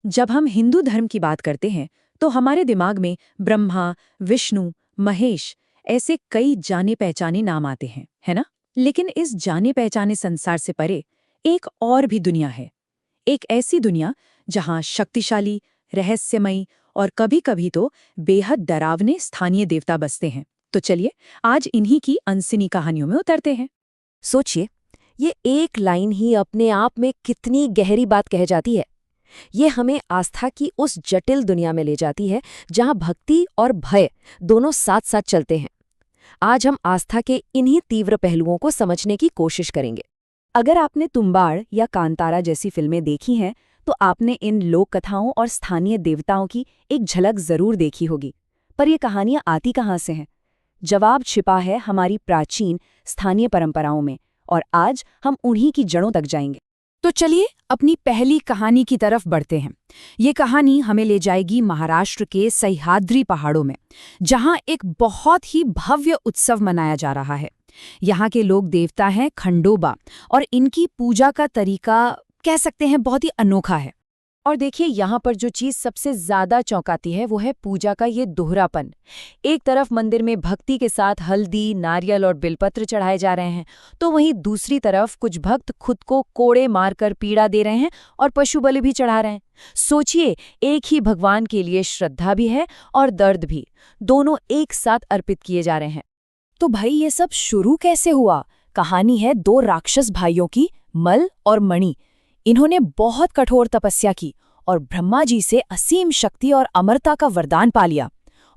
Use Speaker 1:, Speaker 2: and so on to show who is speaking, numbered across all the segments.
Speaker 1: जब हम हिंदू धर्म की बात करते हैं तो हमारे दिमाग में ब्रह्मा, विष्णु, महेश ऐसे कई जाने पहचाने नाम आते हैं, है ना? लेकिन इस जाने पहचाने संसार से परे एक और भी दुनिया है। एक ऐसी दुनिया जहां शक्तिशाली, रहस्यमयी और कभी-कभी तो बेहद डरावने स्थानीय देवता बसते हैं। तो चलिए आज इन्हीं की अनसुनी कहानियों में उतरते हैं।
Speaker 2: सोचिए, ये एक लाइन ही अपने आप में कितनी गहरी बात कह जाती है। ये हमें आस्था की उस जटिल दुनिया में ले जाती है जहां भक्ति और भय दोनों साथ साथ चलते हैं। आज हम आस्था के इन्हीं तीव्र पहलुओं को समझने की कोशिश करेंगे। अगर आपने तुम्बाड़ या कांतारा जैसी फिल्में देखी हैं, तो आपने इन लोक कथाओं और स्थानीय देवताओं की एक झलक जरूर देखी होगी। पर ये कहानियां आती कहाँ से हैं? जवाब छिपा है हमारी प्राचीन स्थानीय परंपराओं में, और आज हम उन्हीं की जड़ों तक जाएंगे।
Speaker 3: तो चलिए अपनी पहली कहानी की तरफ बढ़ते हैं। ये कहानी हमें ले जाएगी महाराष्ट्र के सह्याद्री पहाड़ों में, जहां एक बहुत ही भव्य उत्सव मनाया जा रहा है। यहाँ के लोक देवता हैं खंडोबा, और इनकी पूजा का तरीका कह सकते हैं बहुत ही अनोखा है।
Speaker 2: और देखिए, यहाँ पर जो चीज़ सबसे ज़्यादा चौंकाती है वो है पूजा का ये दोहरापन। एक तरफ मंदिर में भक्ति के साथ हल्दी, नारियल और बिलपत्र चढ़ाए जा रहे हैं, तो वहीं दूसरी तरफ कुछ भक्त खुद को कोड़े मारकर पीड़ा दे रहे हैं और पशु बलि भी चढ़ा रहे हैं। सोचिए, एक ही भगवान के लिए श्रद्धा भी है और दर्द भी, दोनों एक साथ अर्पित किए जा रहे हैं।
Speaker 3: तो भाई, ये सब शुरू कैसे हुआ? कहानी है दो राक्षस भाइयों की, मल और मणि। इन्होंने बहुत कठोर तपस्या की और ब्रह्मा जी से असीम शक्ति और अमरता का वरदान पा लिया।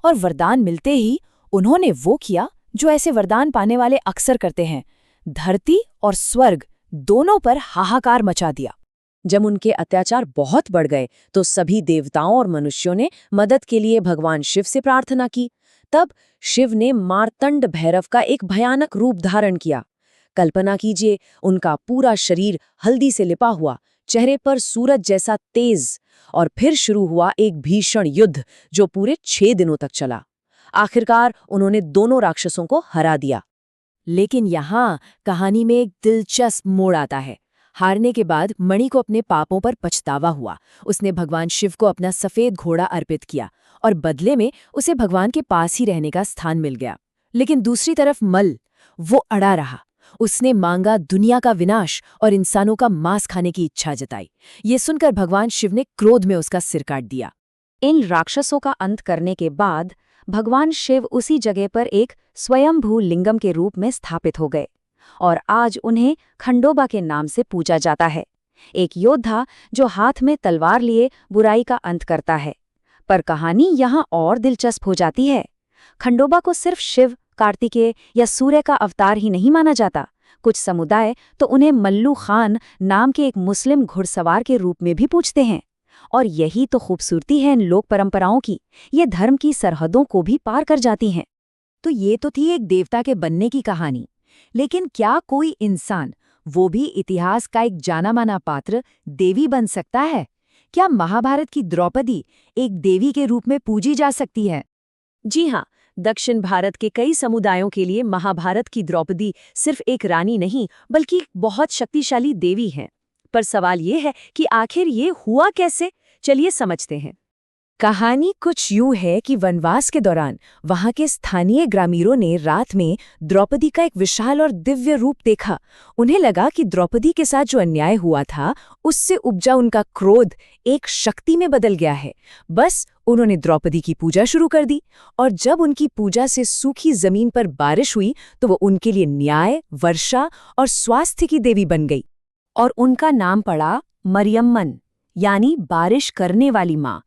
Speaker 3: और वरदान मिलते ही उन्होंने वो किया जो ऐसे वरदान पाने वाले अक्सर करते हैं। धरती और स्वर्ग दोनों पर हाहाकार मचा दिया।
Speaker 2: जब उनके अत्याचार बहुत बढ़ गए तो सभी देवताओं और मनुष्यों ने मदद के लिए भगवान शिव से प्रार्थना की। तब शिव ने मार्तंड भैरव का एक भयानक रूप धारण किया। कल्पना कीजिए, उनका पूरा शरीर हल्दी से लिपा हुआ, चेहरे पर सूरज जैसा तेज। और फिर शुरू हुआ एक भीषण युद्ध जो पूरे 6 दिनों तक चला। आखिरकार उन्होंने दोनों राक्षसों को हरा दिया। लेकिन यहाँ कहानी में एक दिलचस्प मोड़ आता है। हारने के बाद मणि को अपने पापों पर पछतावा हुआ। उसने भगवान शिव को अपना सफेद घोड़ा अर्पित किया और बदले में उसे भगवान के पास ही रहने का स्थान मिल गया। लेकिन दूसरी तरफ मल, वो अड़ा रहा। उसने मांगा दुनिया का विनाश और इंसानों का मांस खाने की इच्छा जताई। ये सुनकर भगवान शिव ने क्रोध में उसका सिर काट दिया।
Speaker 1: इन राक्षसों का अंत करने के बाद भगवान शिव उसी जगह पर एक स्वयंभू लिंगम के रूप में स्थापित हो गए और आज उन्हें खंडोबा के नाम से पूजा जाता है। एक योद्धा जो हाथ में तलवार लिए बुराई का अंत करता है। पर कहानी यहाँ और दिलचस्प हो जाती है। खंडोबा को सिर्फ शिव, कार्तिकेय या सूर्य का अवतार ही नहीं माना जाता। कुछ समुदाय तो उन्हें मल्लू खान नाम के एक मुस्लिम घुड़सवार के रूप में भी पूजते हैं। और यही तो खूबसूरती है इन लोक परंपराओं की, ये धर्म की सरहदों को भी पार कर जाती हैं।
Speaker 3: तो ये तो थी एक देवता के बनने की कहानी। लेकिन क्या कोई इंसान, वो भी इतिहास का एक जाना माना पात्र, देवी बन सकता है? क्या महाभारत की द्रौपदी एक देवी के रूप में पूजी जा सकती है?
Speaker 2: जी हाँ, दक्षिण भारत के कई समुदायों के लिए महाभारत की द्रौपदी सिर्फ एक रानी नहीं बल्कि एक बहुत शक्तिशाली देवी है। पर सवाल ये है कि आखिर ये हुआ कैसे? चलिए समझते हैं।
Speaker 3: कहानी कुछ यूं है कि वनवास के दौरान वहां के स्थानीय ग्रामीणों ने रात में द्रौपदी का एक विशाल और दिव्य रूप देखा। उन्हें लगा कि द्रौपदी के साथ जो अन्याय हुआ था, उससे उपजा उनका क्रोध एक शक्ति में बदल गया है। बस उन्होंने द्रौपदी की पूजा शुरू कर दी, और जब उनकी पूजा से सूखी जमीन पर बारिश हुई तो वो उनके लिए न्याय, वर्षा और स्वास्थ्य की देवी बन गई। और उनका नाम पड़ा मरियम्मन, यानी बारिश करने वाली माँ।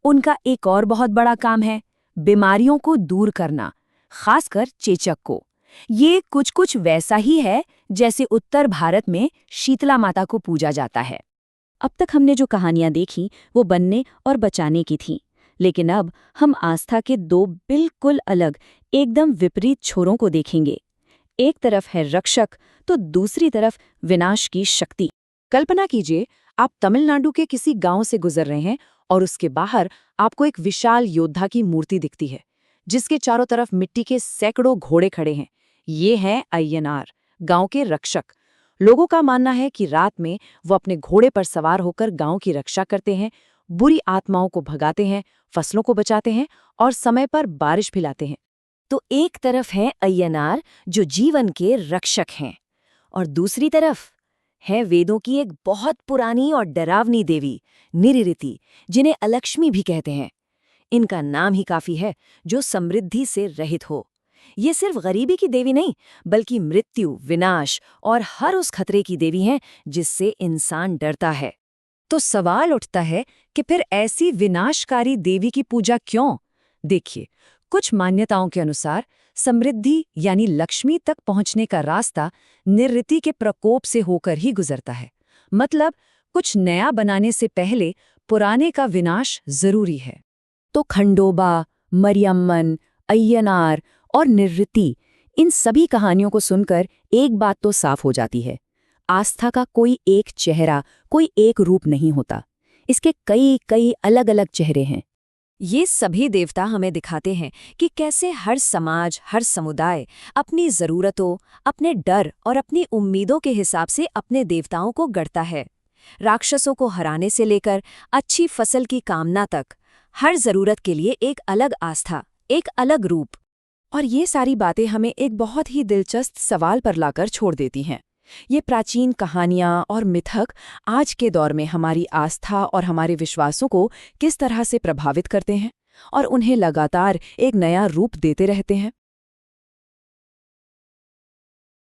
Speaker 3: उनका एक और बहुत बड़ा काम है बीमारियों को दूर करना, खासकर चेचक को। ये कुछ वैसा ही है जैसे उत्तर भारत में शीतला माता को पूजा जाता है।
Speaker 1: अब तक हमने जो कहानियां देखी वो बनने और बचाने की थीं, लेकिन अब हम आस्था के दो बिल्कुल अलग, एकदम विपरीत छोरों को देखेंगे। एक तरफ है रक्षक तो दूसरी तरफ विनाश की शक्ति। कल्पना कीजिए, आप तमिलनाडु के किसी गांव से गुजर रहे हैं और उसके बाहर आपको एक विशाल योद्धा की मूर्ति दिखती है, जिसके चारों तरफ मिट्टी के सैकड़ों घोड़े खड़े हैं। ये हैं अय्यनार, गांव के रक्षक। लोगों का मानना है कि रात में वो अपने घोड़े पर सवार होकर गांव की रक्षा करते हैं।
Speaker 2: बुरी आत्माओं को भगाते हैं, फसलों को बचाते हैं और समय पर बारिश भी लाते हैं।
Speaker 3: तो एक तरफ हैं अय्यनार जो जीवन के रक्षक हैं, और दूसरी तरफ है वेदों की एक बहुत पुरानी और डरावनी देवी निरिति, जिन्हें अलक्ष्मी भी कहते हैं। इनका नाम ही काफी है, जो समृद्धि से रहित हो। ये सिर्फ गरीबी की देवी नहीं, बल्कि मृत्यु, विनाश और हर उस खतरे की देवी हैं जिससे इंसान डरता है।
Speaker 1: तो सवाल उठता है कि फिर ऐसी विनाशकारी देवी की पूजा क्यों? देखिए, कुछ मान्यताओं के अनुसार समृद्धि यानी लक्ष्मी तक पहुंचने का रास्ता निरृति के प्रकोप से होकर ही गुजरता है। मतलब कुछ नया बनाने से पहले पुराने का विनाश जरूरी है।
Speaker 2: तो खंडोबा, मरियम्मन, अय्यनार और निरृति, इन सभी कहानियों को सुनकर एक बात तो साफ हो जाती है, आस्था का कोई एक चेहरा, कोई एक रूप नहीं होता। इसके कई कई अलग अलग चेहरे हैं।
Speaker 1: ये सभी देवता हमें दिखाते हैं कि कैसे हर समाज, हर समुदाय अपनी ज़रूरतों, अपने डर और अपनी उम्मीदों के हिसाब से अपने देवताओं को गढ़ता है। राक्षसों को हराने से लेकर अच्छी फसल की कामना तक, हर ज़रूरत के लिए एक अलग आस्था, एक अलग रूप।
Speaker 2: और ये सारी बातें हमें एक बहुत ही दिलचस्प सवाल पर लाकर छोड़ देती हैं। ये प्राचीन कहानियाँ और मिथक आज के दौर में हमारी आस्था और हमारे विश्वासों को किस तरह से प्रभावित करते हैं और उन्हें लगातार एक नया रूप देते रहते हैं।